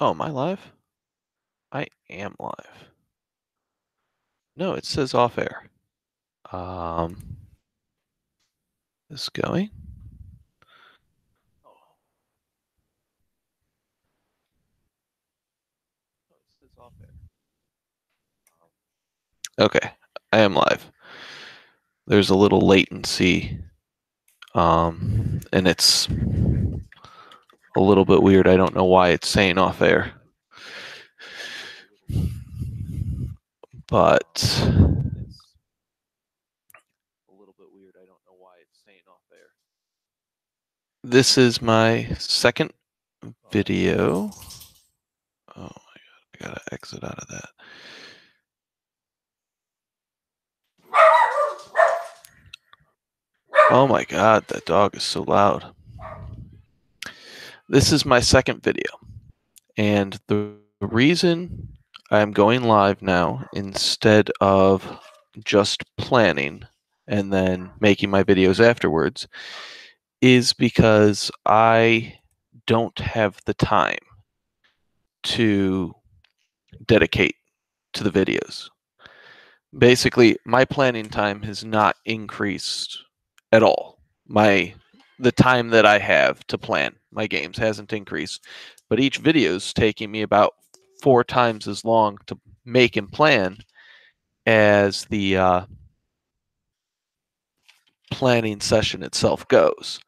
Oh, am I live? I am live. No, it says off air. Is going? Okay, I am live. There's a little latency, and it's a little bit weird. I don't know why it's saying off air, but this is my second video. Oh my god, I gotta exit out of that. Oh my god, that dog is so loud. This is my second video, and the reason I'm going live now instead of just planning and then making my videos afterwards is because I don't have the time to dedicate to the videos. Basically, my planning time has not increased at all. The time that I have to plan my games hasn't increased, but each video is taking me about 4 times as long to make and plan as the planning session itself goes,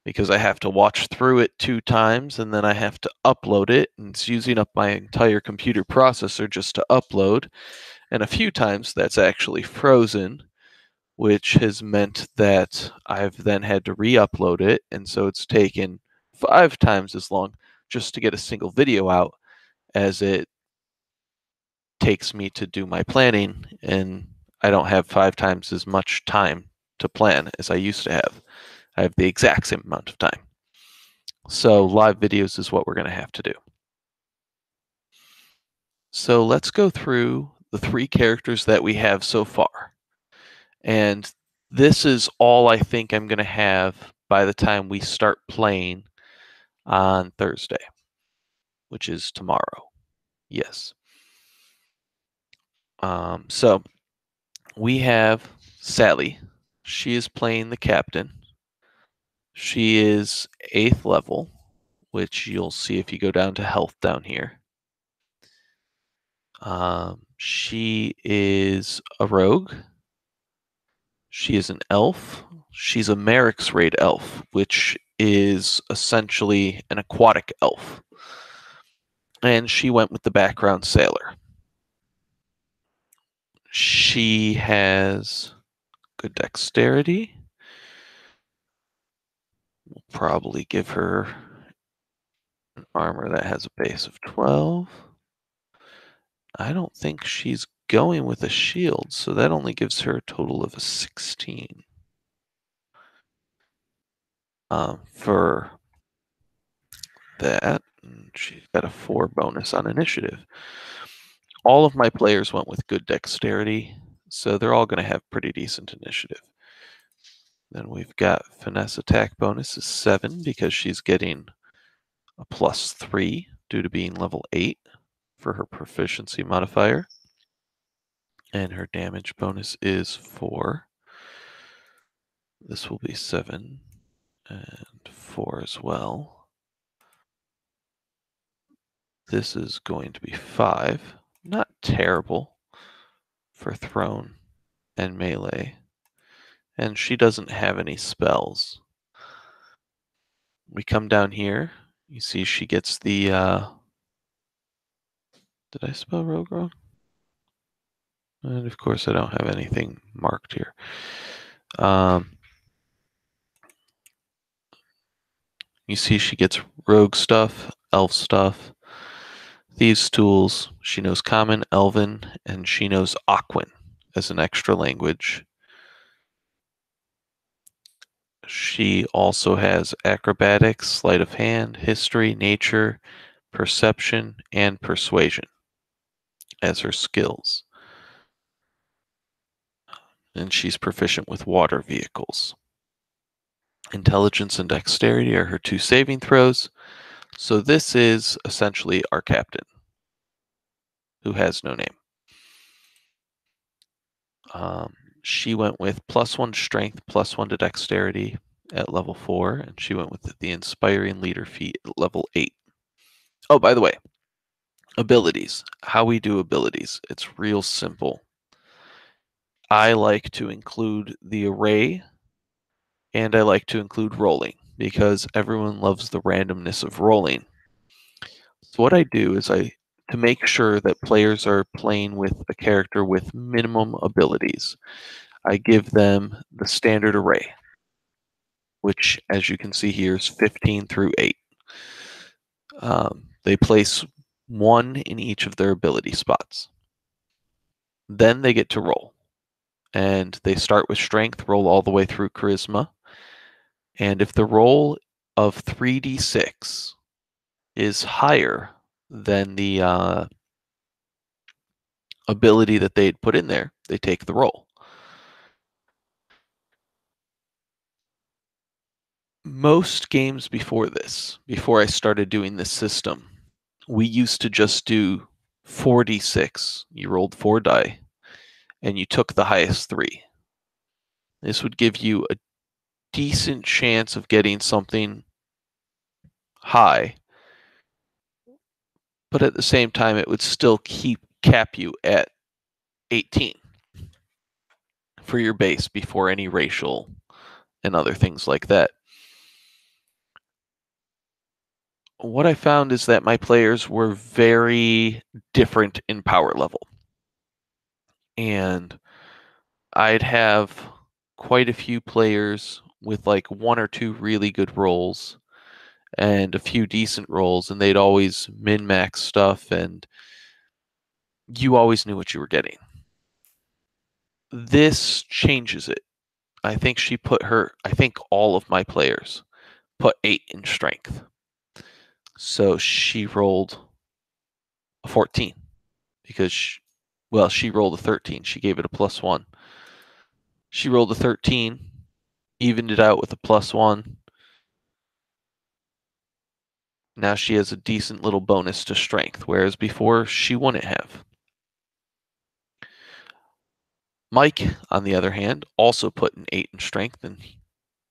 because I have to watch through it 2 times and then I have to upload it, and it's using up my entire computer processor just to upload, and a few times that's actually frozen, which has meant that I've then had to re-upload it, and so it's taken 5 times as long just to get a single video out as it takes me to do my planning, and I don't have 5 times as much time to plan as I used to have. I have the exact same amount of time. So live videos is what we're going to have to do. So let's go through the 3 characters that we have so far. And this is all I think I'm going to have by the time we start playing on Thursday, which is tomorrow. Yes. So we have Sally. She is playing the captain. She is 8th level, which you'll see if you go down to health down here. She is a rogue. She is an elf. She's a Merrick's Raid elf, which is essentially an aquatic elf. And she went with the background sailor. She has good dexterity. We'll probably give her an armor that has a base of 12. I don't think she's going with a shield, so that only gives her a total of a 16. For that, she's got a 4 bonus on initiative. All of my players went with good dexterity, so they're all going to have pretty decent initiative. Then we've got finesse attack bonus is 7 because she's getting a +3 due to being level 8 for her proficiency modifier. And her damage bonus is 4. This will be 7 and 4 as well. This is going to be 5. Not terrible for thrown and melee. And she doesn't have any spells. We come down here. You see she gets the... Did I spell rogue wrong? And of course I don't have anything marked here. You see she gets rogue stuff, elf stuff, thieves' tools. She knows Common, Elven, and she knows Aquan as an extra language. She also has acrobatics, sleight of hand, history, nature, perception, and persuasion as her skills. And she's proficient with water vehicles. Intelligence and dexterity are her 2 saving throws. So this is essentially our captain, who has no name. Um, she went with +1 strength, +1 to dexterity at level 4, and she went with the inspiring leader feat at level 8. Oh, by the way, abilities. How we do abilities. It's real simple. I like to include the array, and I like to include rolling, because everyone loves the randomness of rolling. So what I do is to make sure that players are playing with a character with minimum abilities, I give them the standard array, which, as you can see here, is 15 through 8. They place 1 in each of their ability spots. Then they get to roll. And they start with strength, roll all the way through charisma. And if the roll of 3d6 is higher than the ability that they had put in there, they take the roll. Most games before this, before I started doing this system, we used to just do 4d6. You rolled 4 die, and you took the highest 3. This would give you a decent chance of getting something high, but at the same time, it would still cap you at 18 for your base before any racial and other things like that. What I found is that my players were very different in power level. And I'd have quite a few players with like 1 or 2 really good rolls and a few decent rolls, and they'd always min-max stuff, and you always knew what you were getting. This changes it. I think all of my players put 8 in strength. So she rolled a 14 because, she rolled a 13. She gave it a +1. She rolled a 13, evened it out with a +1. Now she has a decent little bonus to strength, whereas before she wouldn't have. Mike, on the other hand, also put an 8 in strength, and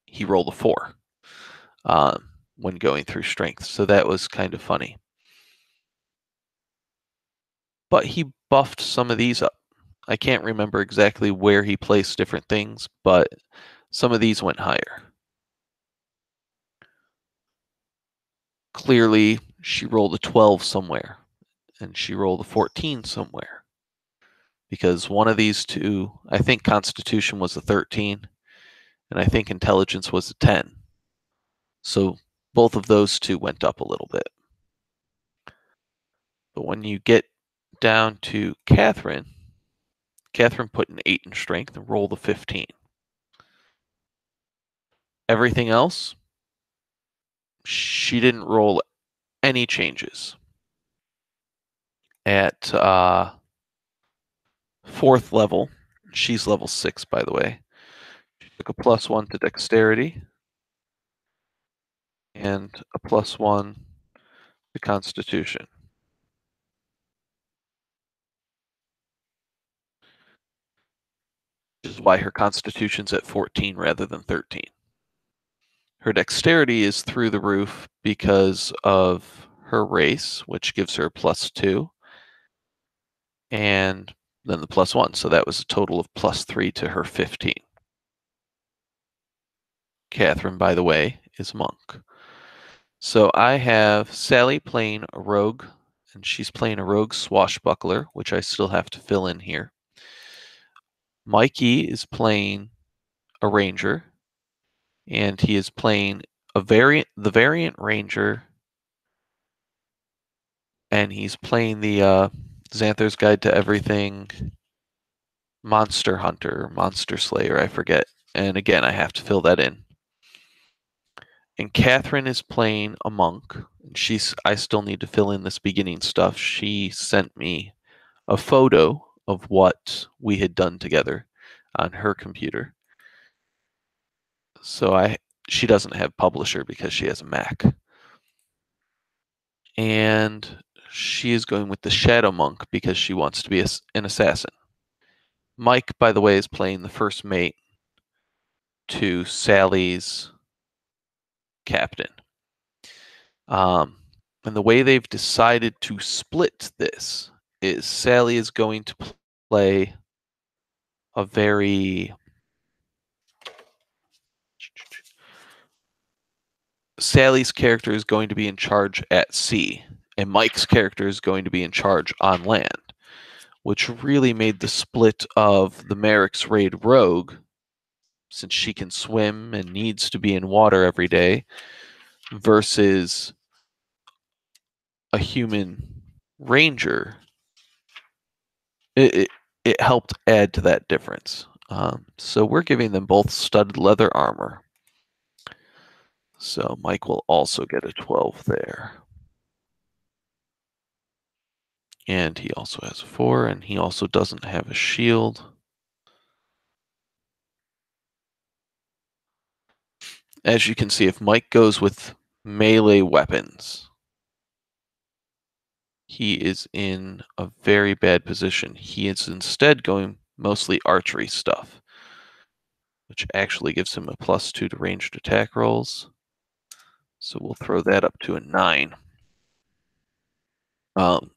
he rolled a 4 when going through strength, so that was kind of funny. But he buffed some of these up. I can't remember exactly where he placed different things, but some of these went higher. Clearly, she rolled a 12 somewhere, and she rolled a 14 somewhere. Because one of these two, I think Constitution was a 13, and I think Intelligence was a 10. So both of those two went up a little bit. But when you get down to Catherine put an 8 in strength and rolled a 15. Everything else, she didn't roll any changes. At 4th level, she's level 6, by the way, she took a +1 to dexterity and a +1 to constitution. Which is why her constitution's at 14 rather than 13. Her dexterity is through the roof because of her race, which gives her a +2, and then the +1. So that was a total of +3 to her 15. Catherine, by the way, is monk. So I have Sally playing a rogue, and she's playing a rogue swashbuckler, which I still have to fill in here. Mikey is playing a ranger, and he is playing the variant ranger, and he's playing the Xanther's Guide to Everything Monster Hunter, Monster Slayer, I forget. And again, I have to fill that in. And Catherine is playing a monk. I still need to fill in this beginning stuff. She sent me a photo of what we had done together on her computer. So she doesn't have Publisher because she has a Mac. and she is going with the Shadow Monk because she wants to be an assassin. Mike, by the way, is playing the first mate to Sally's captain. And the way they've decided to split this is Sally is going to play a very Sally's character is going to be in charge at sea, and Mike's character is going to be in charge on land, which really made the split of the Merrick's Raid Rogue, since she can swim and needs to be in water every day, versus a human ranger. It helped add to that difference. So we're giving them both studded leather armor. So Mike will also get a 12 there. And he also has a 4, and he also doesn't have a shield. As you can see, if Mike goes with melee weapons, he is in a very bad position. He is instead going mostly archery stuff, which actually gives him a +2 to ranged attack rolls. So we'll throw that up to a 9.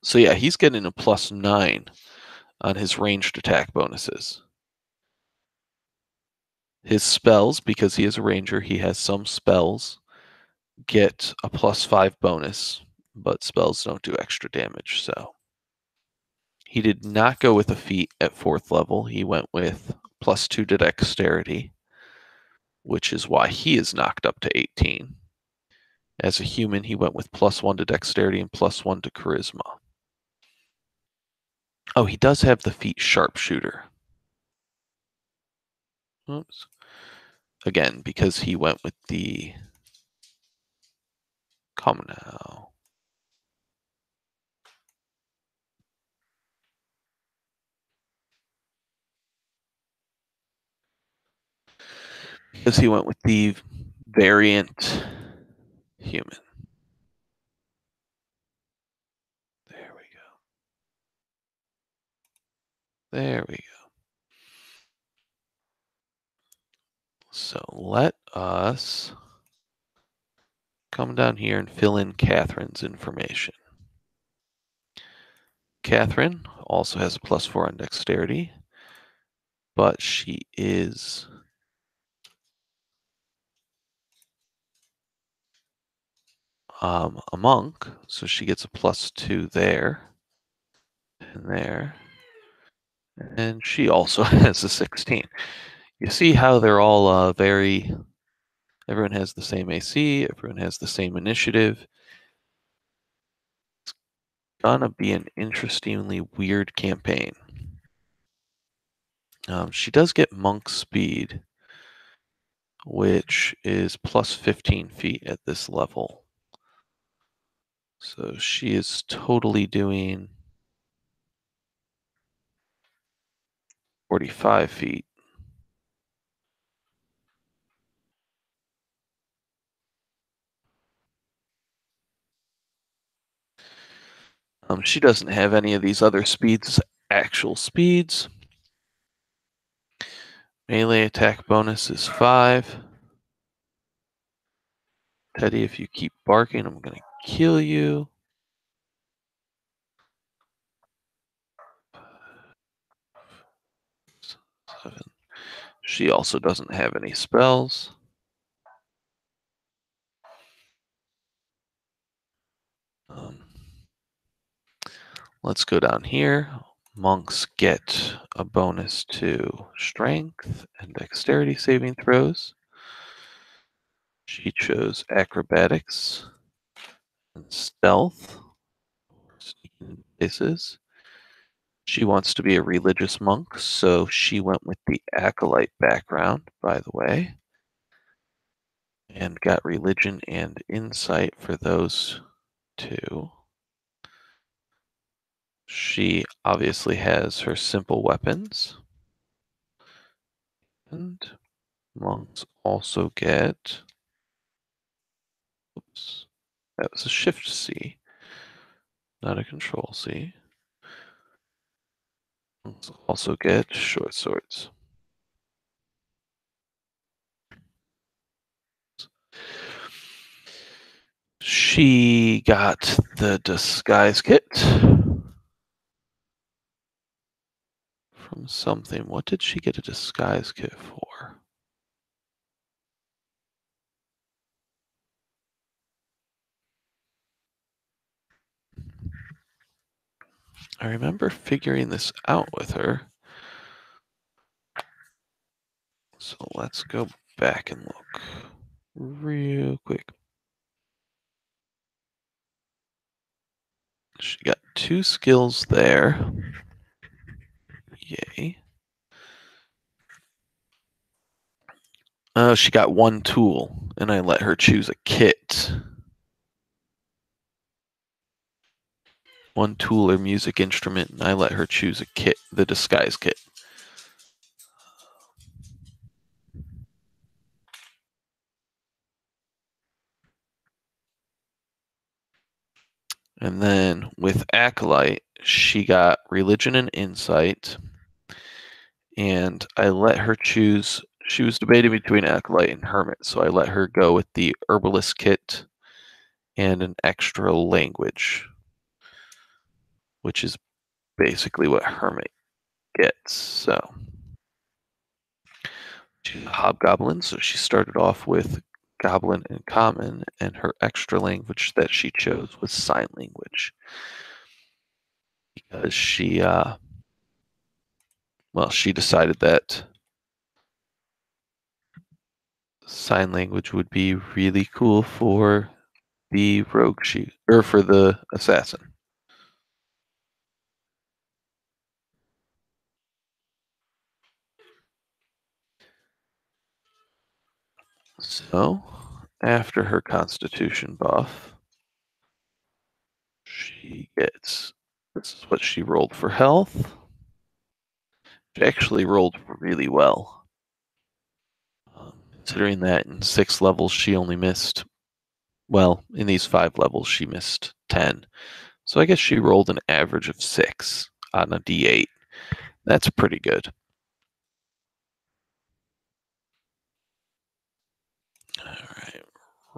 So yeah, he's getting a +9 on his ranged attack bonuses. His spells, because he is a ranger, he has some spells, get a +5 bonus, but spells don't do extra damage, so. He did not go with a feat at 4th level. He went with +2 to dexterity, which is why he is knocked up to 18. As a human, he went with +1 to dexterity and +1 to charisma. Oh, he does have the feat sharpshooter. Oops. Again, because he went with the... Come now. Because he went with the variant human. There we go. There we go. So let us come down here and fill in Catherine's information. Catherine also has a +4 on dexterity, but she is a monk, so she gets a +2 there and there. And she also has a 16. You see how they're all everyone has the same AC, everyone has the same initiative. It's gonna be an interestingly weird campaign. She does get monk speed, which is +15 feet at this level. So she is totally doing 45 feet. She doesn't have any of these other speeds, actual speeds. Melee attack bonus is 5. Teddy, if you keep barking, I'm going to kill you. 7. She also doesn't have any spells. Let's go down here. Monks get a bonus to strength and dexterity saving throws. She chose acrobatics and stealth. Sneaking places. She wants to be a religious monk, so she went with the acolyte background, by the way, and got religion and insight for those two. She obviously has her simple weapons. And monks also get, oops, that was a shift C. not a control, see? Let's also get short swords. She got the disguise kit from something. What did she get a disguise kit for? I remember figuring this out with her. So let's go back and look real quick. She got 2 skills there. Yay. She got 1 tool, and I let her choose a kit. 1 tool or music instrument, and I let her choose a kit, the disguise kit. And then with Acolyte, she got Religion and Insight, and I let her choose. She was debating between Acolyte and Hermit, so I let her go with the Herbalist kit and an extra language, which is basically what Hermit gets. So she's a Hobgoblin, so she started off with Goblin and Common, and her extra language that she chose was Sign Language. Because she, she decided that Sign Language would be really cool for the rogue or for the assassin. So, after her Constitution buff, she gets, this is what she rolled for health. She actually rolled really well. Considering that in 6 levels she only missed, in these 5 levels she missed 10. So I guess she rolled an average of 6 on a d8. That's pretty good. Alright,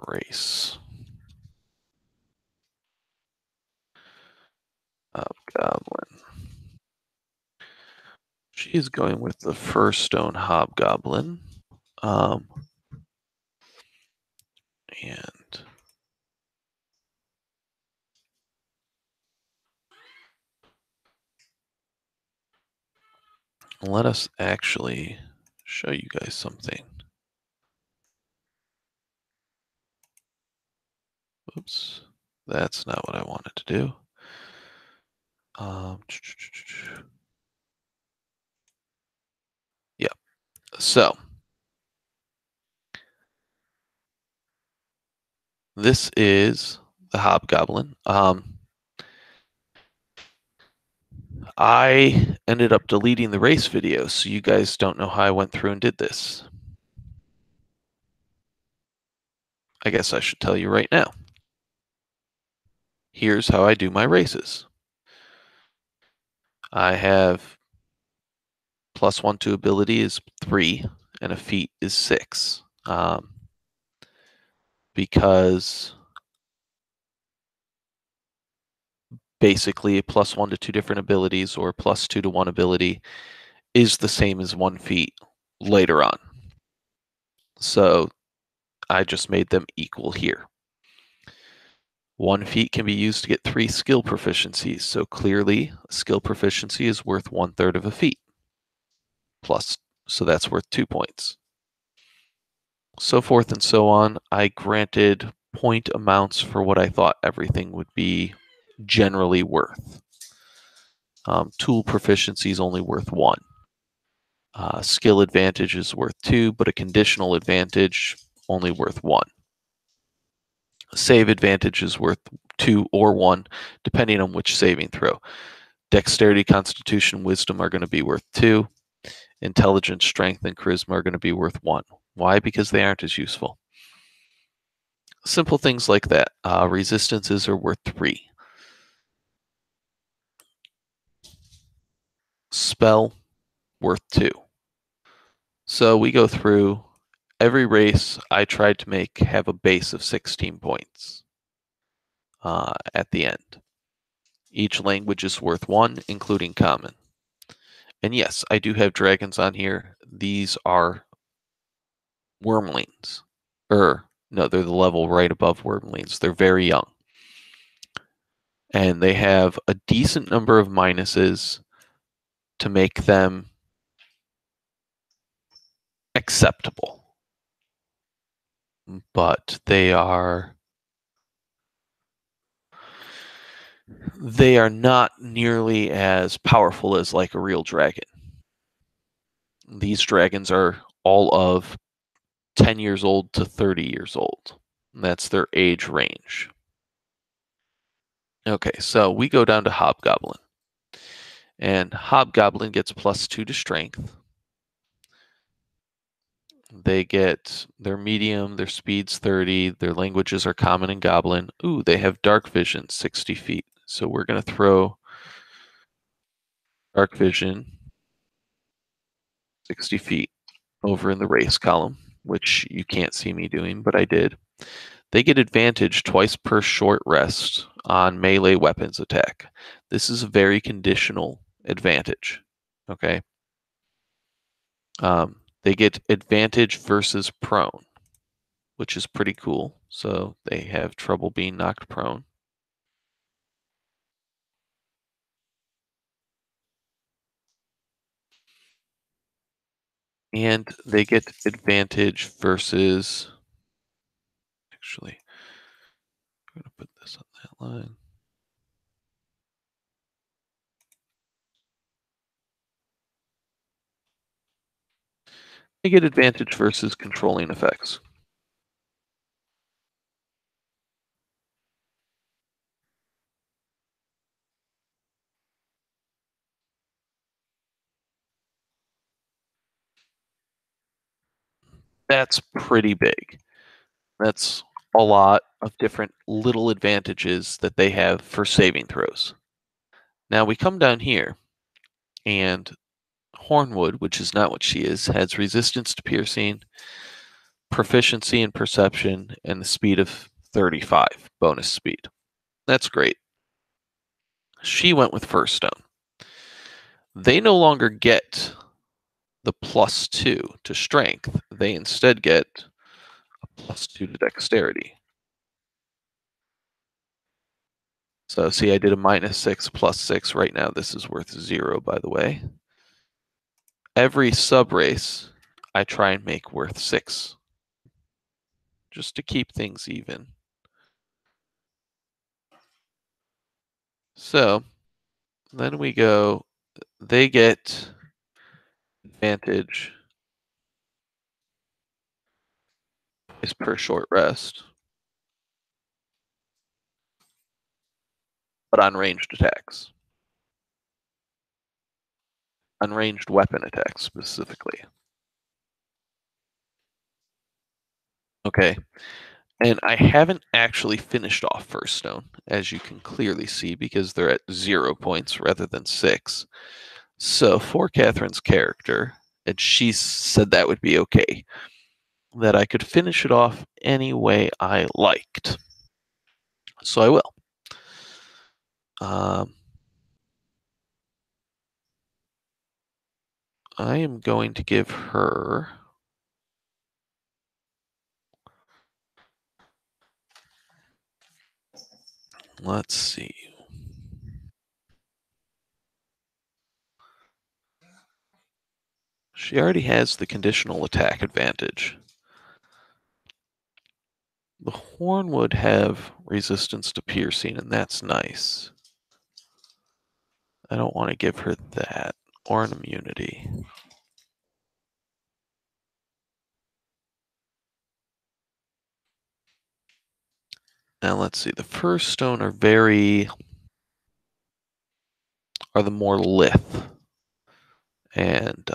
race. Hobgoblin. She's going with the First Stone Hobgoblin. And let us actually show you guys something. Oops, that's not what I wanted to do. Yeah, so this is the Hobgoblin. I ended up deleting the race video, so you guys don't know how I went through and did this. I guess I should tell you right now. Here's how I do my races. I have +1 to ability is 3, and a feat is 6. Because basically a +1 to 2 different abilities or +2 to 1 ability is the same as 1 feat later on. So I just made them equal here. 1 feat can be used to get 3 skill proficiencies, so clearly a skill proficiency is worth 1/3 of a feat. So that's worth 2 points. So forth and so on. I granted point amounts for what I thought everything would be generally worth. Tool proficiency is only worth 1. Skill advantage is worth 2, but a conditional advantage only worth 1. Save advantage is worth 2 or 1, depending on which saving throw. Dexterity, Constitution, Wisdom are going to be worth 2. Intelligence, Strength, and Charisma are going to be worth 1. Why? Because they aren't as useful. Simple things like that. Resistances are worth 3. spell, worth 2. So we go through every race. I tried to have a base of 16 points at the end. Each language is worth 1, including common. And yes, I do have dragons on here. These are wormlings. No, they're the level right above wormlings. They're very young. And they have a decent number of minuses to make them acceptable. But they are not nearly as powerful as like a real dragon. These dragons are all of 10 years old to 30 years old. That's their age range. Okay, so we go down to Hobgoblin. And Hobgoblin gets +2 to strength. They get their medium, their speed's 30, their languages are common and goblin. Ooh, they have dark vision, 60 feet. So we're going to throw dark vision 60 feet over in the race column, which you can't see me doing, but I did. They get advantage twice per short rest on melee weapons attack. This is a very conditional advantage, okay? They get advantage versus prone, which is pretty cool. So they have trouble being knocked prone. And they get advantage versus, actually, I'm going to put this on that line. They get advantage versus controlling effects. That's pretty big. That's a lot of different little advantages that they have for saving throws. Now we come down here, and Hornwood, which is not what she is, has resistance to piercing, proficiency in perception, and the speed of 35, bonus speed. That's great. She went with First Stone. They no longer get the +2 to strength. They instead get a +2 to dexterity. So see, I did a -6 +6. Right now, this is worth 0, by the way. Every sub-race, I try and make worth 6, just to keep things even. So then we go, they get advantage is per short rest, but on ranged attacks. On ranged weapon attacks, specifically. Okay, and I haven't actually finished off First Stone, as you can clearly see, because they're at 0 points rather than 6. So for Catherine's character, and she said that would be okay, that I could finish it off any way I liked. So I will. I am going to give her, let's see. She already has the conditional attack advantage. The horn would have resistance to piercing, and that's nice. I don't want to give her that, or an immunity. Now let's see, the First Stone are the more lithe, and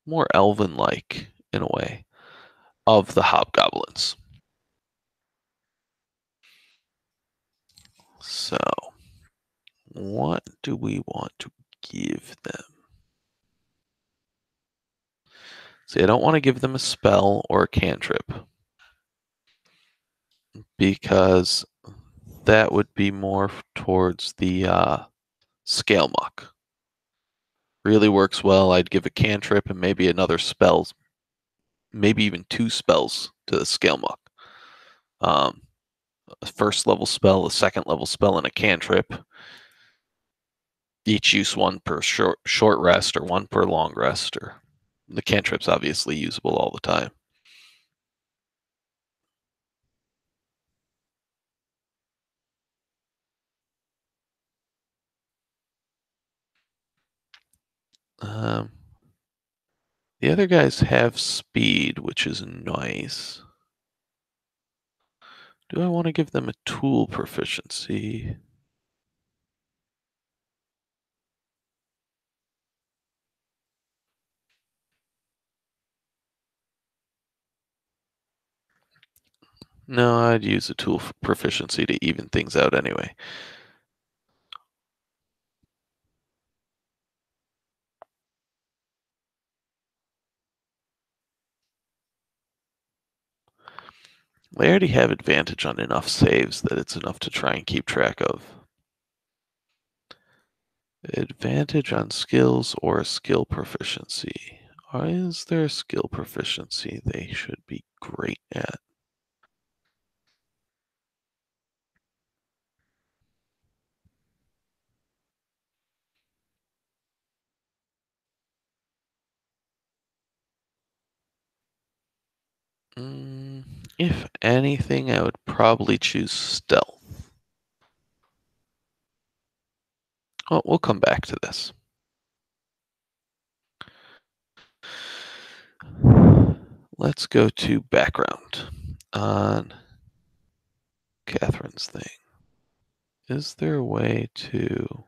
more elven-like, in a way, of the hobgoblins. So, what do we want to give them? See, I don't want to give them a spell or a cantrip because that would be more towards the scale muck. Really works well. I'd give a cantrip and maybe another spell, maybe even 2 spells to the scale muck. A first level spell, a second level spell, and a cantrip. Each use 1 per short rest or 1 per long rest. Or the cantrip's obviously usable all the time. The other guys have speed, which is nice. Do I want to give them a tool proficiency? No, I'd use a tool proficiency to even things out anyway. They already have advantage on enough saves that it's enough to try and keep track of. Advantage on skills or skill proficiency. Is there a skill proficiency they should be great at? If anything, I would probably choose stealth. Oh, we'll come back to this. Let's go to background on Catherine's thing. Is there a way to...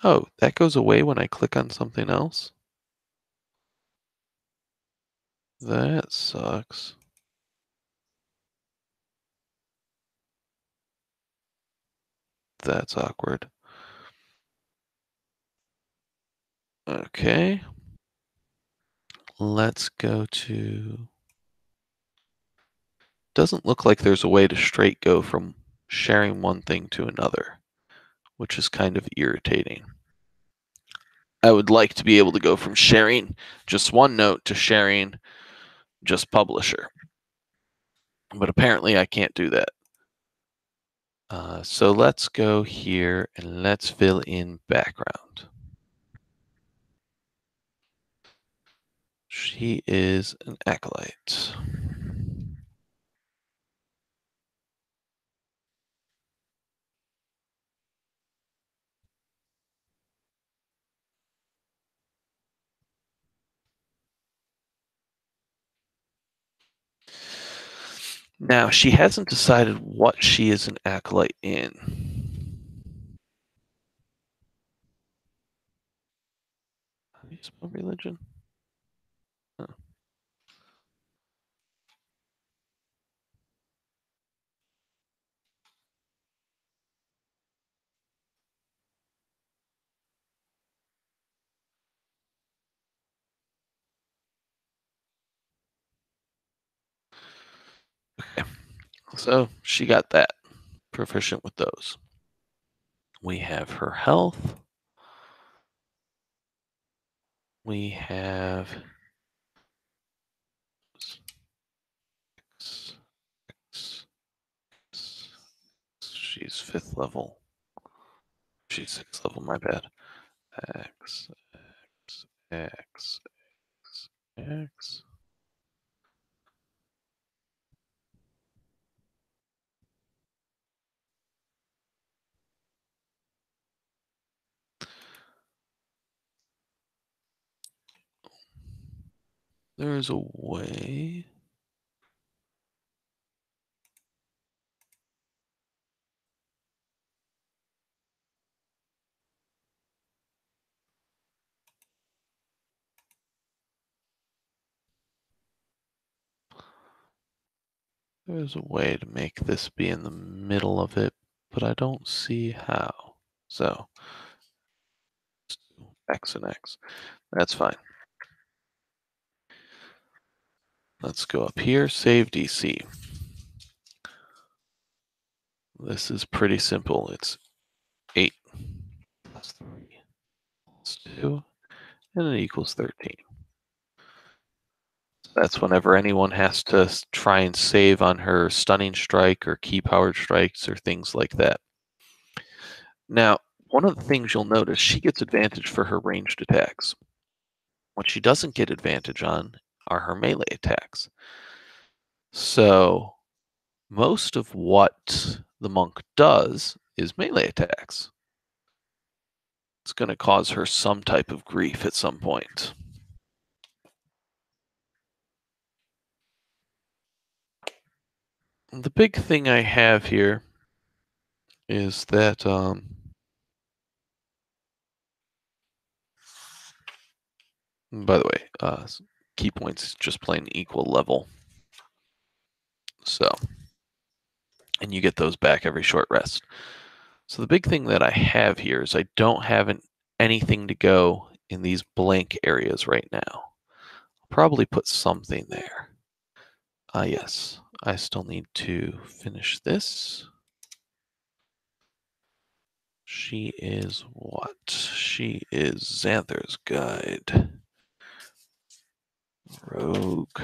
Oh, that goes away when I click on something else? That sucks. That's awkward. Okay. Let's go to... Doesn't look like there's a way to straight go from sharing one thing to another, which is kind of irritating. I would like to be able to go from sharing just OneNote to sharing just Publisher. But apparently I can't do that. So let's go here and let's fill in background. She is an acolyte. Now, she hasn't decided what she is an acolyte in. How do you spell religion? Oh. Okay, so she got that. Proficient with those. We have her health. We have she's 5th level. She's 6th level, my bad. X, X, X, X, X. There is a way. There's a way to make this be in the middle of it, but I don't see how. So, X and X. That's fine. Let's go up here, save DC. This is pretty simple. It's 8 plus 3 plus 2, and it equals 13. That's whenever anyone has to try and save on her stunning strike or key powered strikes or things like that. Now, one of the things you'll notice, she gets advantage for her ranged attacks. What she doesn't get advantage on are her melee attacks. So most of what the monk does is melee attacks. It's going to cause her some type of grief at some point. The big thing I have here is that by the way, key points is just plain equal level. So, and you get those back every short rest. So the big thing that I have here is I don't have anything to go in these blank areas right now. I'll probably put something there. Yes, I still need to finish this. She is what? She is Xanther's Guide. Rogue.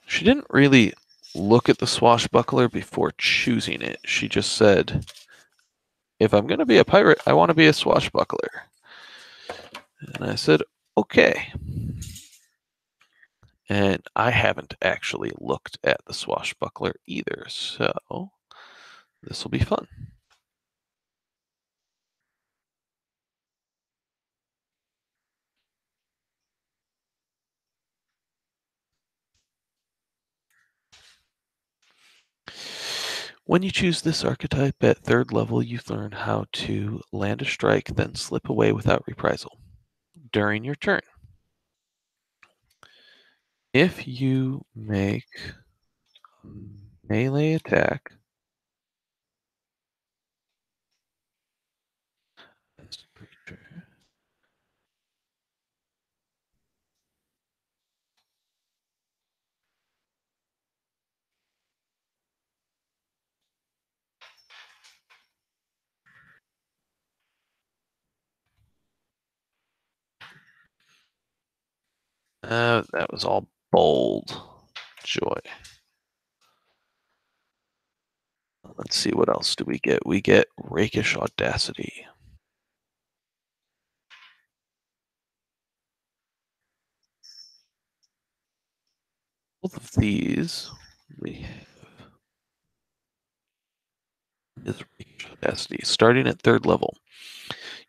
She didn't really look at the swashbuckler before choosing it. She just said, if I'm going to be a pirate, I want to be a swashbuckler. And I said, okay. And I haven't actually looked at the swashbuckler either, so this will be fun. When you choose this archetype at 3rd level, you learn how to land a strike, then slip away without reprisal during your turn. If you make a melee attack, that was all bold. Joy. Let's see, what else do we get? We get Rakish Audacity. Both of these we have is Rakish Audacity. Starting at 3rd level,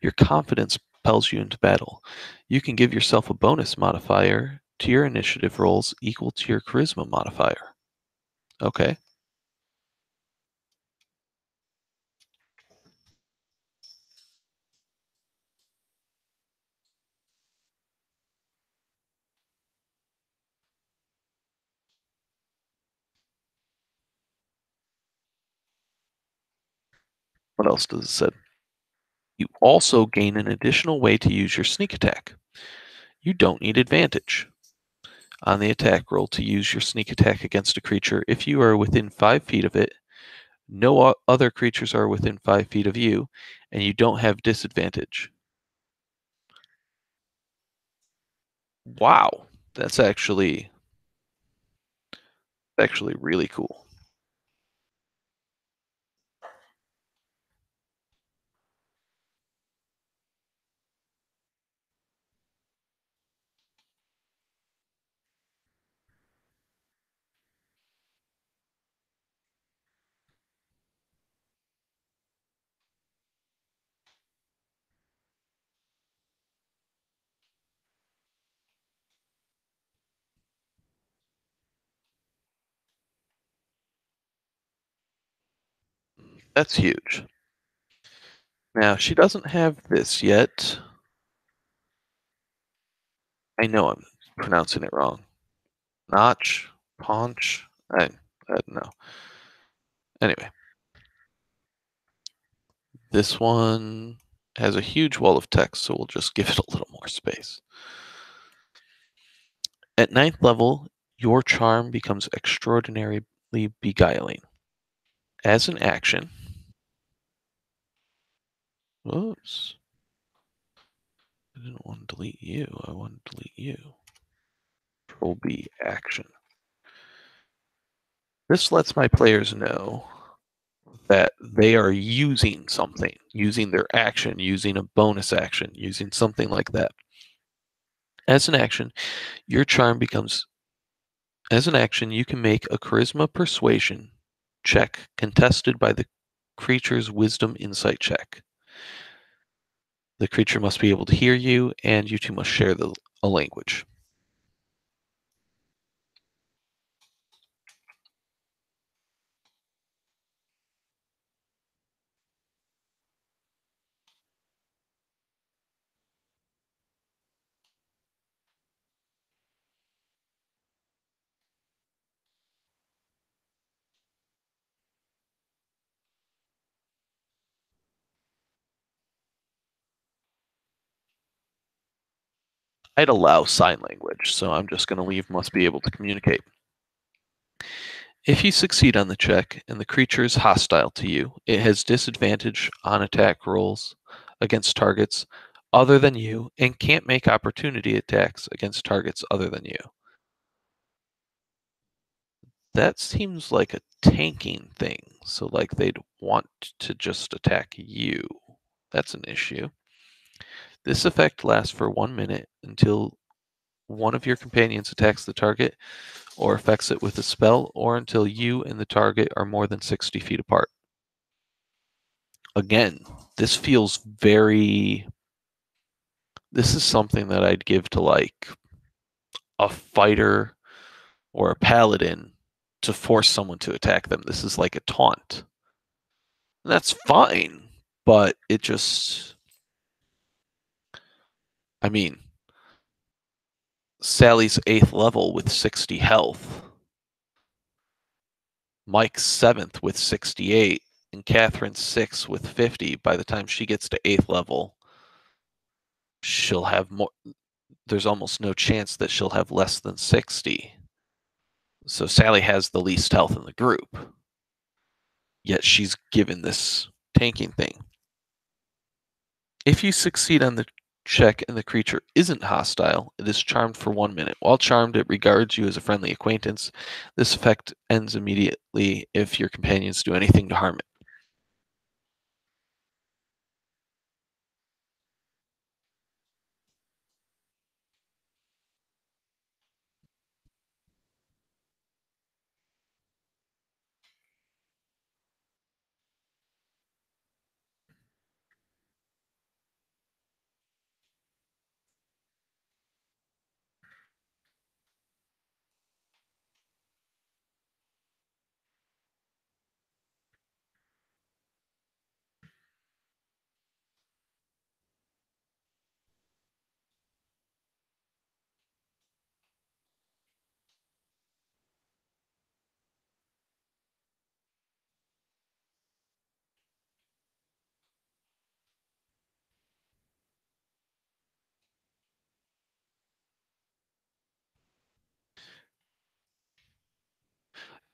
your confidence propels you into battle. You can give yourself a bonus modifier to your initiative rolls equal to your charisma modifier. Okay. What else does it say? You also gain an additional way to use your sneak attack. You don't need advantage on the attack roll to use your sneak attack against a creature if you are within 5 feet of it, no other creatures are within 5 feet of you, and you don't have disadvantage. Wow, that's actually really cool. That's huge. Now, she doesn't have this yet. I know I'm pronouncing it wrong. Notch? Paunch? I don't know. Anyway, this one has a huge wall of text, so we'll just give it a little more space. At ninth level, your charm becomes extraordinarily beguiling. As an action, whoops, I didn't want to delete you. I want to delete you. Control B, action. This lets my players know that they are using something, using their action, using a bonus action, using something like that. As an action, your charm becomes, as an action, you can make a charisma persuasion check contested by the creature's wisdom insight check. The creature must be able to hear you, and you two must share a language. I'd allow sign language, so I'm just going to leave must be able to communicate. If you succeed on the check and the creature is hostile to you, it has disadvantage on attack rolls against targets other than you and can't make opportunity attacks against targets other than you. That seems like a tanking thing, so like they'd want to just attack you. That's an issue. This effect lasts for 1 minute until one of your companions attacks the target or affects it with a spell, or until you and the target are more than 60 feet apart. Again, this feels very. This is something that I'd give to like a fighter or a paladin to force someone to attack them. This is like a taunt. And that's fine, but it just. I mean, Sally's 8th level with 60 health, Mike's 7th with 68, and Catherine's 6th with 50. By the time she gets to 8th level, she'll have more. There's almost no chance that she'll have less than 60. So Sally has the least health in the group, yet she's given this tanking thing. If you succeed on the check and the creature isn't hostile, it is charmed for 1 minute. While charmed, it regards you as a friendly acquaintance. This effect ends immediately if your companions do anything to harm it.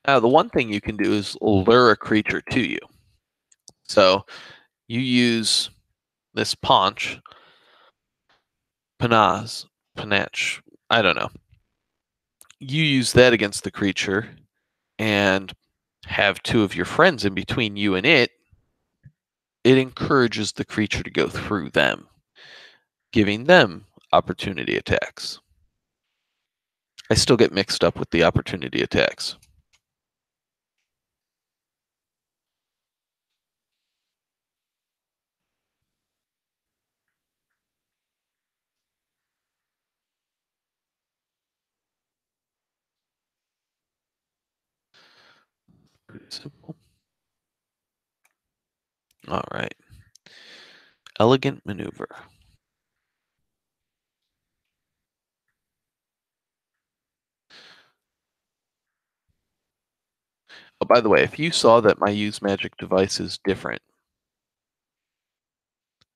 Now, the one thing you can do is lure a creature to you. So you use this paunch, panaz, panache, I don't know. You use that against the creature and have two of your friends in between you and it. It encourages the creature to go through them, giving them opportunity attacks. I still get mixed up with the opportunity attacks. Pretty simple. All right. Elegant maneuver. Oh, by the way, if you saw that my use magic device is different,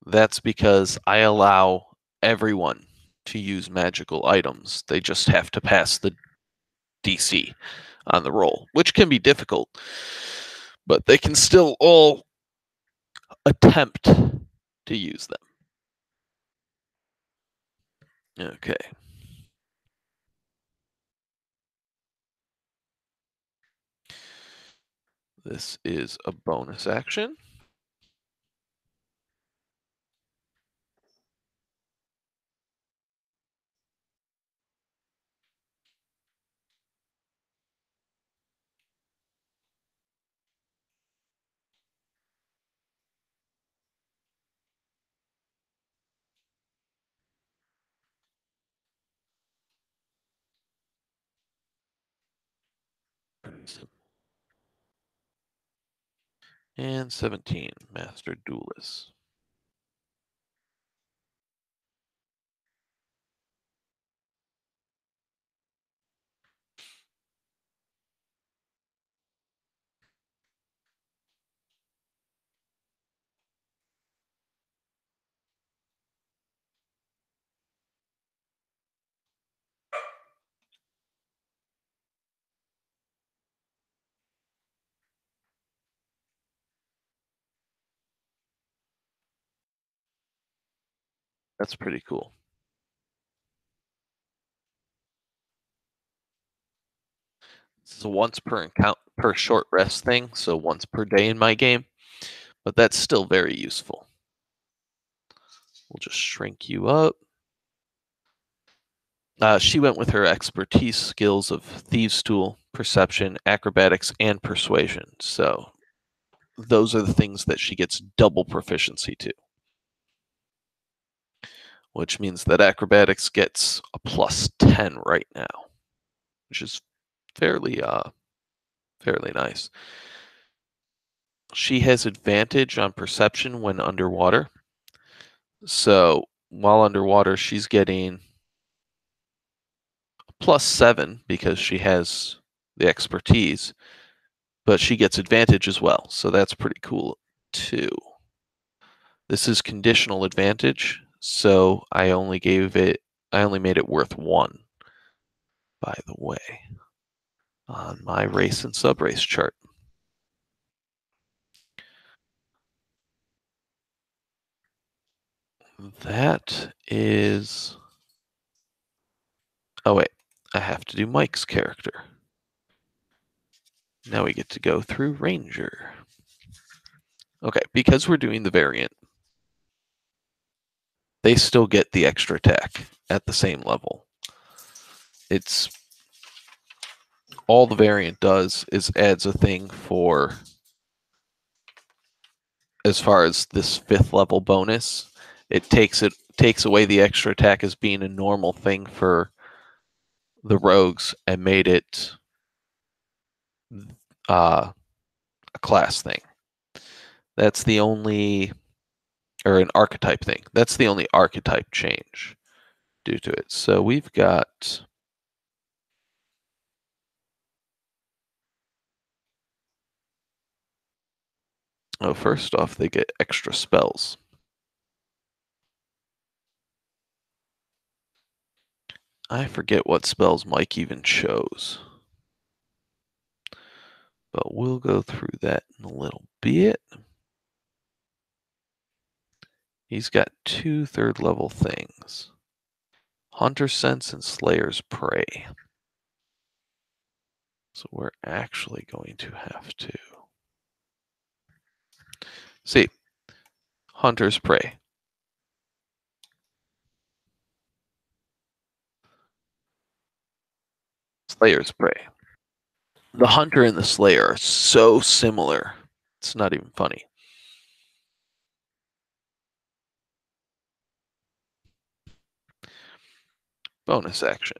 that's because I allow everyone to use magical items. They just have to pass the DC on the roll, which can be difficult, but they can still all attempt to use them. Okay. This is a bonus action. And 17, Master Duelist. That's pretty cool. This is a once per short rest thing, so once per day in my game, but that's still very useful. We'll just shrink you up. She went with her expertise skills of Thieves' Tool, Perception, Acrobatics, and Persuasion. So those are the things that she gets double proficiency to, which means that Acrobatics gets a plus 10 right now, which is fairly nice. She has advantage on Perception when underwater. So while underwater, she's getting +7 because she has the expertise, but she gets advantage as well. So that's pretty cool too. This is conditional advantage, so I only made it worth 1, by the way, on my race and subrace chart. That is... Oh wait, I have to do Mike's character. Now we get to go through Ranger. Okay, because we're doing the variant, they still get the extra attack at the same level. It's all the variant does is adds a thing for, as far as this 5th level bonus, it takes away the extra attack as being a normal thing for the rogues and made it a class thing. That's the only, or an archetype thing. That's the only archetype change due to it. So we've got... Oh, first off, they get extra spells. I forget what spells Mike even chose, but we'll go through that in a little bit. He's got 2 3rd level things. Hunter Sense and Slayer's Prey. So we're actually going to have to see Hunter's Prey. Slayer's Prey. The Hunter and the Slayer are so similar. It's not even funny. Bonus action.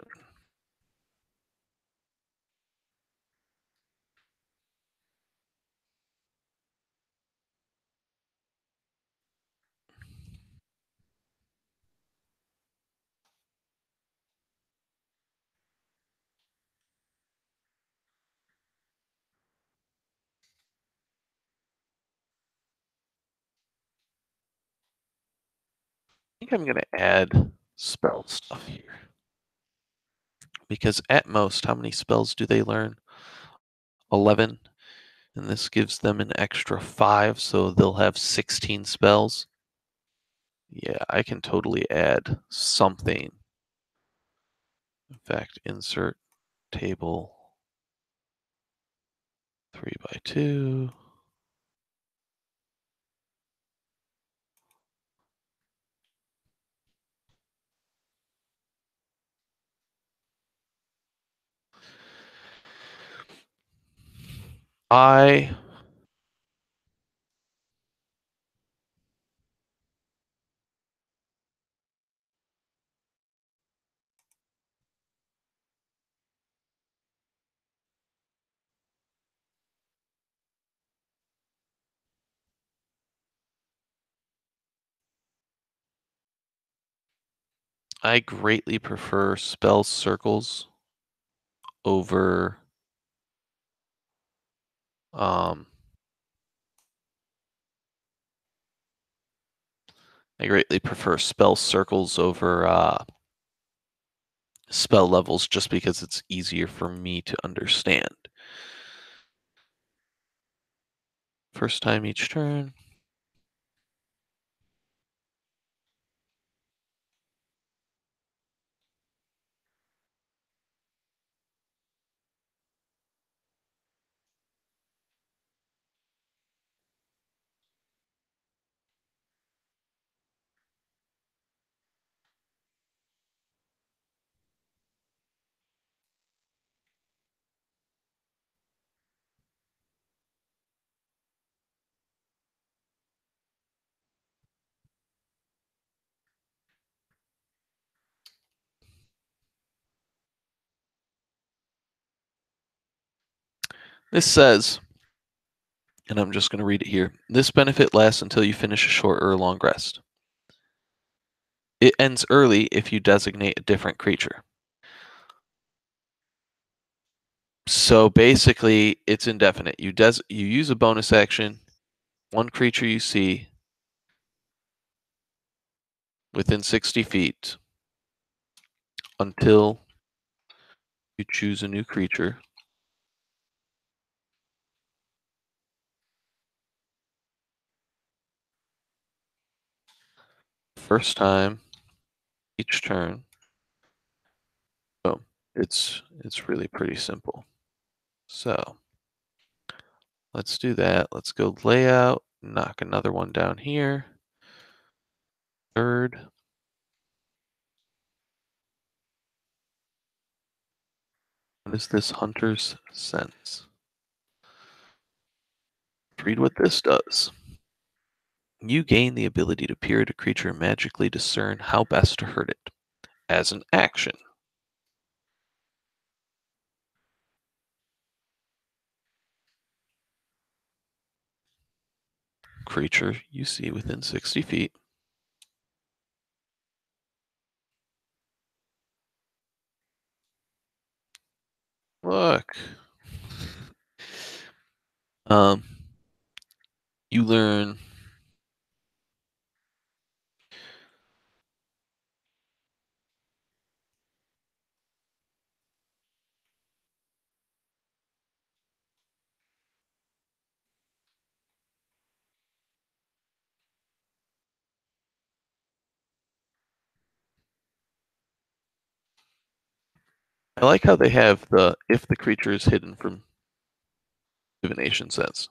think I'm going to add spell stuff here. Because at most, how many spells do they learn? 11. And this gives them an extra 5, so they'll have 16 spells. Yeah, I can totally add something. In fact, insert table 3x2. I I greatly prefer spell circles over um I greatly prefer spell circles over spell levels just because it's easier for me to understand. First time each turn. This says, and I'm just going to read it here, this benefit lasts until you finish a short or a long rest. It ends early if you designate a different creature. So basically, it's indefinite. You use a bonus action, one creature you see within 60 feet until you choose a new creature. First time each turn. So it's really pretty simple. So let's do that. Let's go layout, knock another one down here. Third. What is this Hunter's Sense? Read what this does. You gain the ability to peer at a creature and magically discern how best to hurt it. As an action, creature you see within 60 feet. Look. Um, you learn I like how they have the if the creature is hidden from divination sense.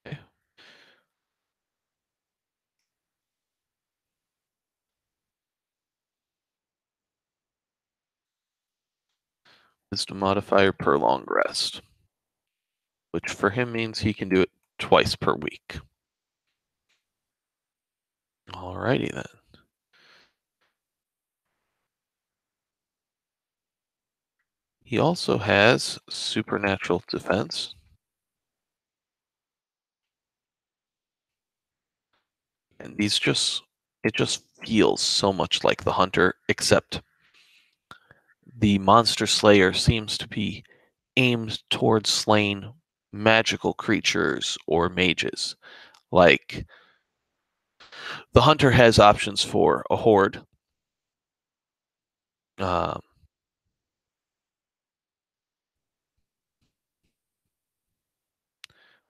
Okay. Wisdom modifier per long rest, which for him means he can do it twice per week. Alrighty then. He also has supernatural defense, and it just feels so much like the hunter, except the monster slayer seems to be aimed towards slaying magical creatures or mages. Like the hunter has options for a horde, um,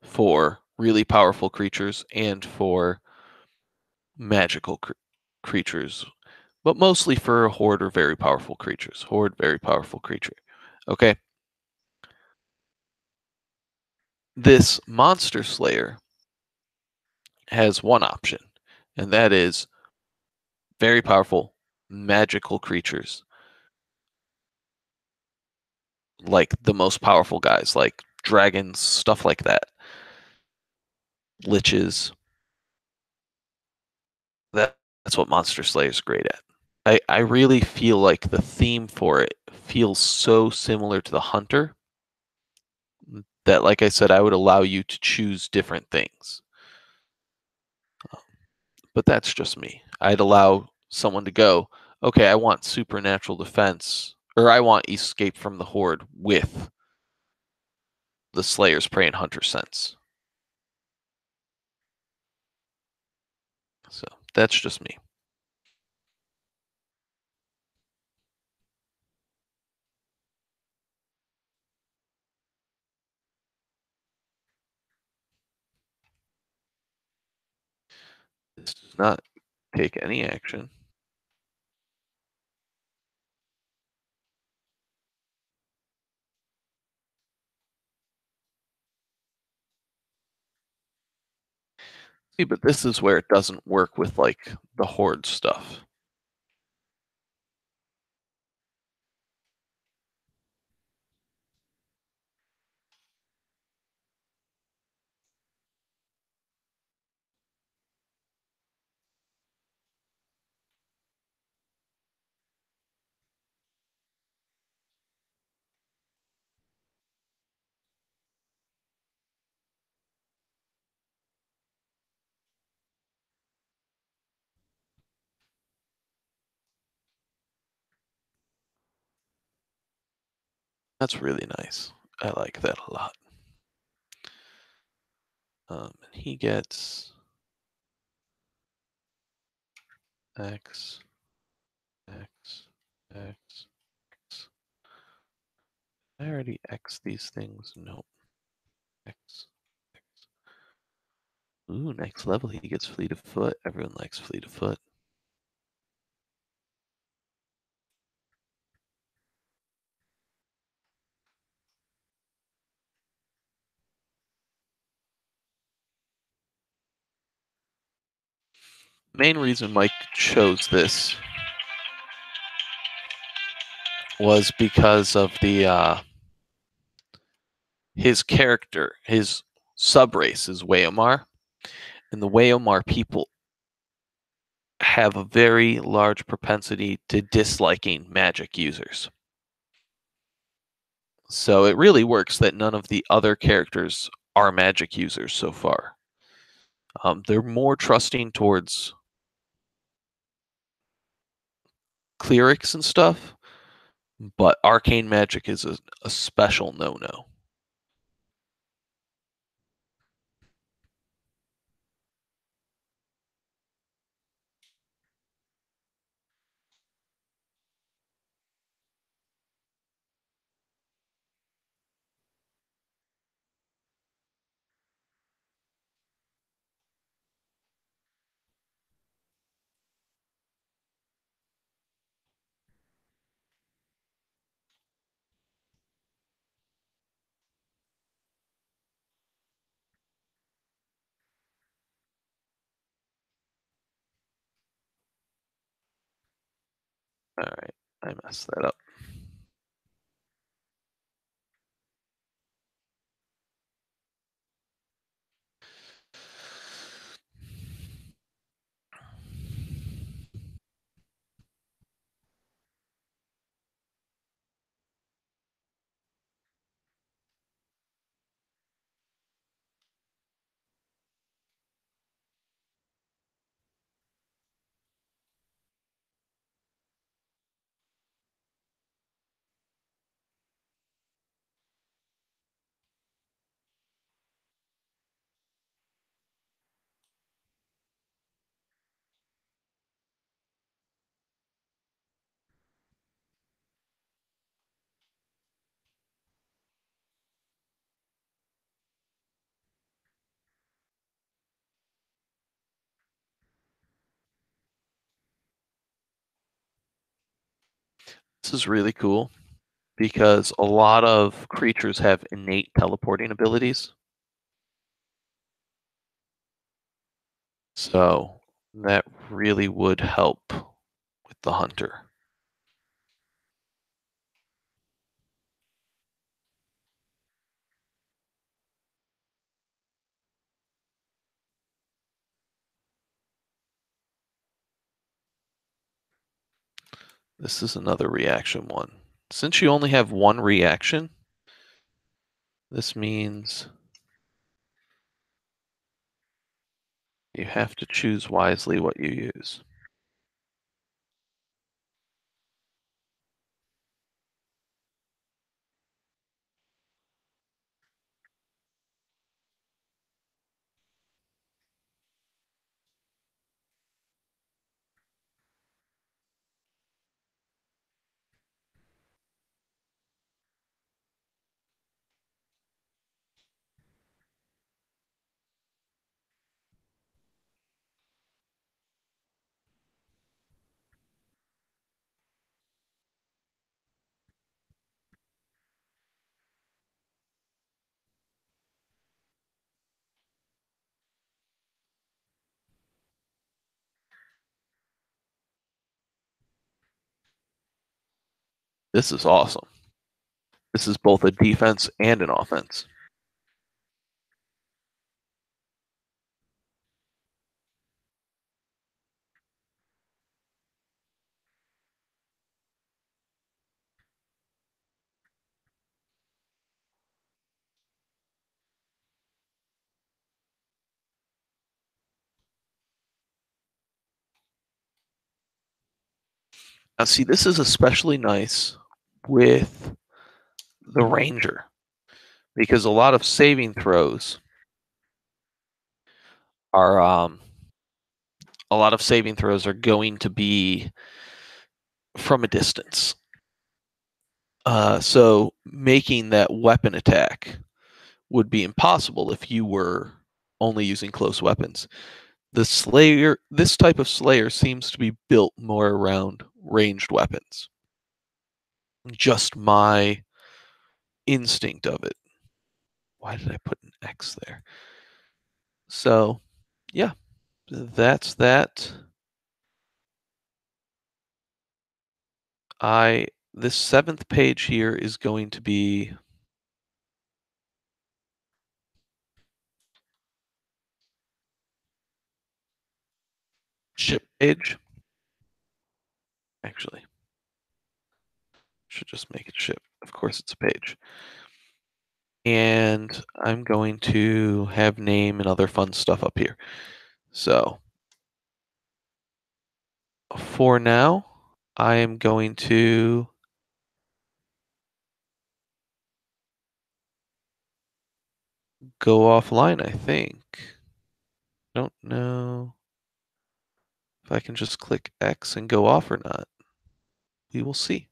for really powerful creatures, and for magical creatures, but mostly for a horde or very powerful creatures. Horde, very powerful creature. Okay, this monster slayer has one option, and that is very powerful magical creatures, like the most powerful guys, like dragons, stuff like that, liches. That's what Monster Slayer is great at. I really feel like the theme for it feels so similar to the Hunter that, like I said, I would allow you to choose different things. But that's just me. I'd allow someone to go, okay, I want supernatural defense, or I want escape from the horde with the Slayer's Prey and Hunter sense. So that's just me. This does not take any action. See, but this is where it doesn't work with like the horde stuff. That's really nice. I like that a lot. And he gets X, X, X, X. I already X these things. Nope. X, X. Ooh, next level he gets fleet of foot. Everyone likes fleet of foot. Main reason Mike chose this was because of the his character, his sub race is Wayomar, and the Wayomar people have a very large propensity to disliking magic users. So it really works that none of the other characters are magic users so far. They're more trusting towards clerics and stuff, but arcane magic is a special no-no. All right, I messed that up. this is really cool because a lot of creatures have innate teleporting abilities. So that really would help with the hunter. This is another reaction one. Since you only have one reaction, this means you have to choose wisely what you use. This is awesome. This is both a defense and an offense. Now, see, this is especially nice with the ranger because are a lot of saving throws are going to be from a distance. So making that weapon attack would be impossible if you were only using close weapons. This type of Slayer seems to be built more around ranged weapons. Just my instinct of it. Why did I put an X there? So, yeah, that's that. I This seventh page here is going to be ship page. Actually, should just make it ship. Of course, it's a page. And I'm going to have name and other fun stuff up here. So for now, I am going to go offline, I think. Don't know if I can just click X and go off or not. We will see.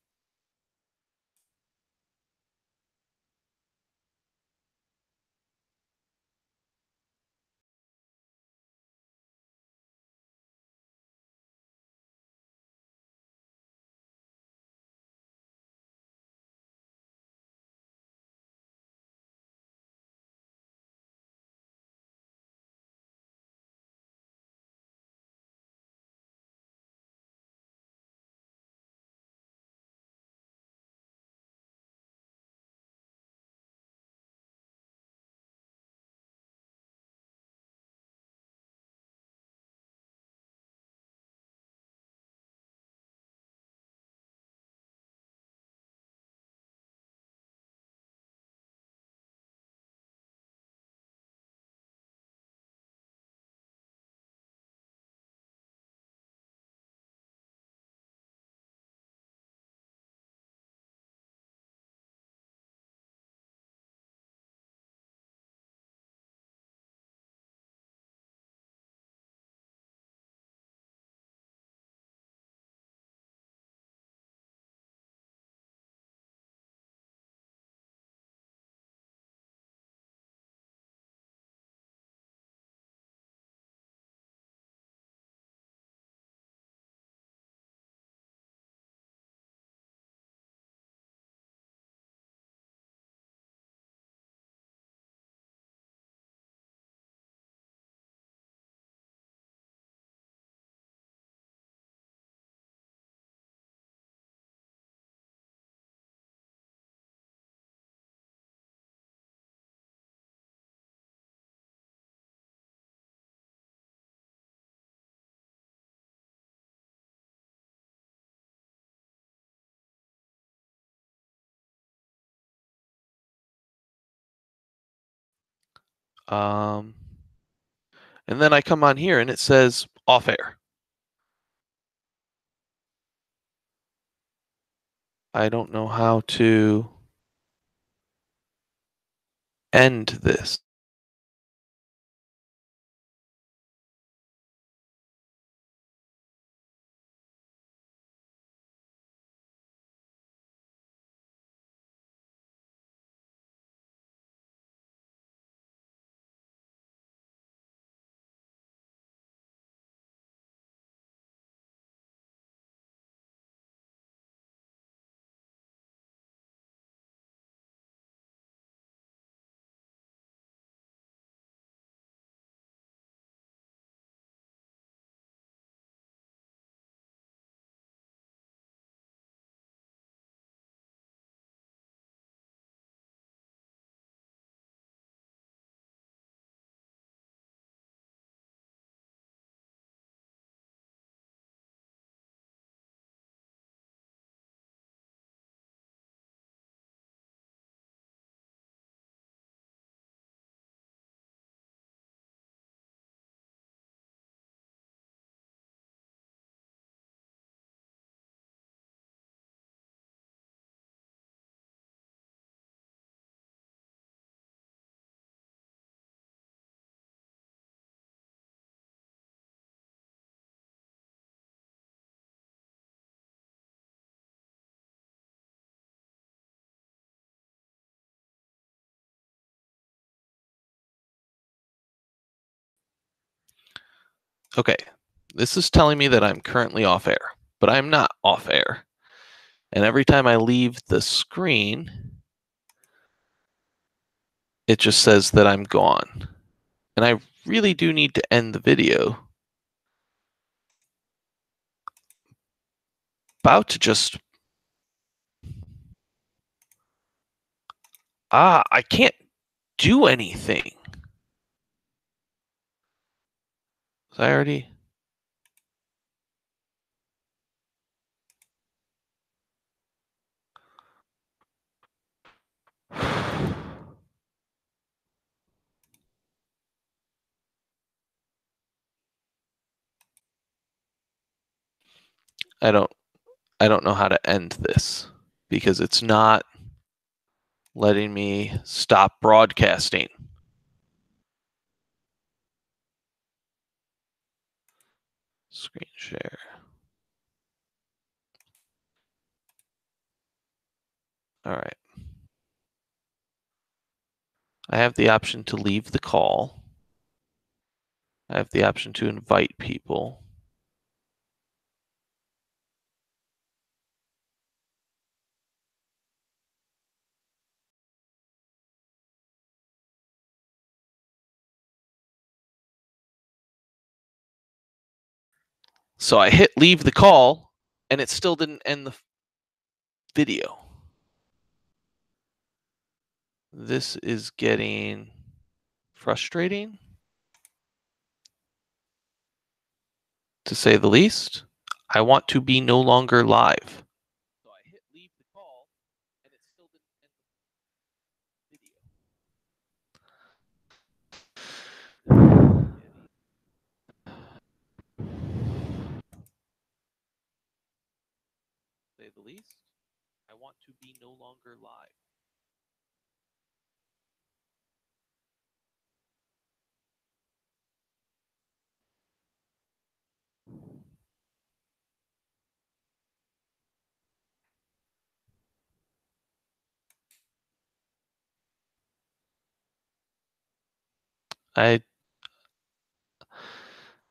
And then I come on here and it says off air. I don't know how to end this. Okay, this is telling me that I'm currently off air, but I'm not off air. And every time I leave the screen, it just says that I'm gone. And I really do need to end the video. About to just... I can't do anything. Was I already... I don't know how to end this because it's not letting me stop broadcasting. Screen share. All right. I have the option to leave the call. I have the option to invite people. So I hit leave the call and it still didn't end the video. This is getting frustrating, to say the least. I want to be no longer live. So I hit leave the call and it still didn't end the video. Say the least. I want to be no longer live.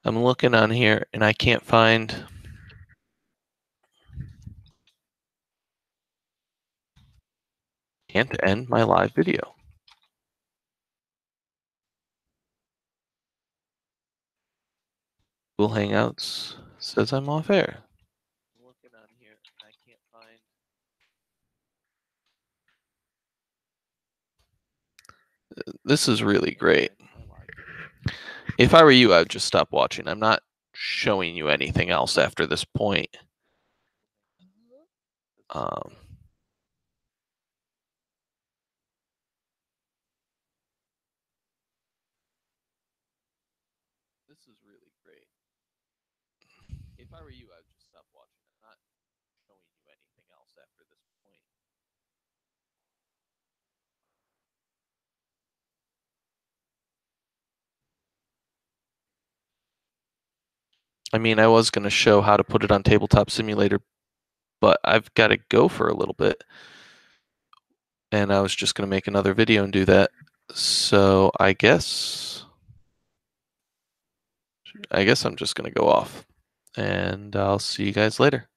I'm looking on here and I can't find... Can't end my live video. Google Hangouts says I'm off air. I'm looking on here and I can't find... This is really great. If I were you, I would just stop watching. I'm not showing you anything else after this point. if I were you, I would just stop watching. I'm not showing you anything else after this point. I mean, I was going to show how to put it on Tabletop Simulator, but I've got to go for a little bit. And I was just going to make another video and do that. So I guess I'm just going to go off. And I'll see you guys later.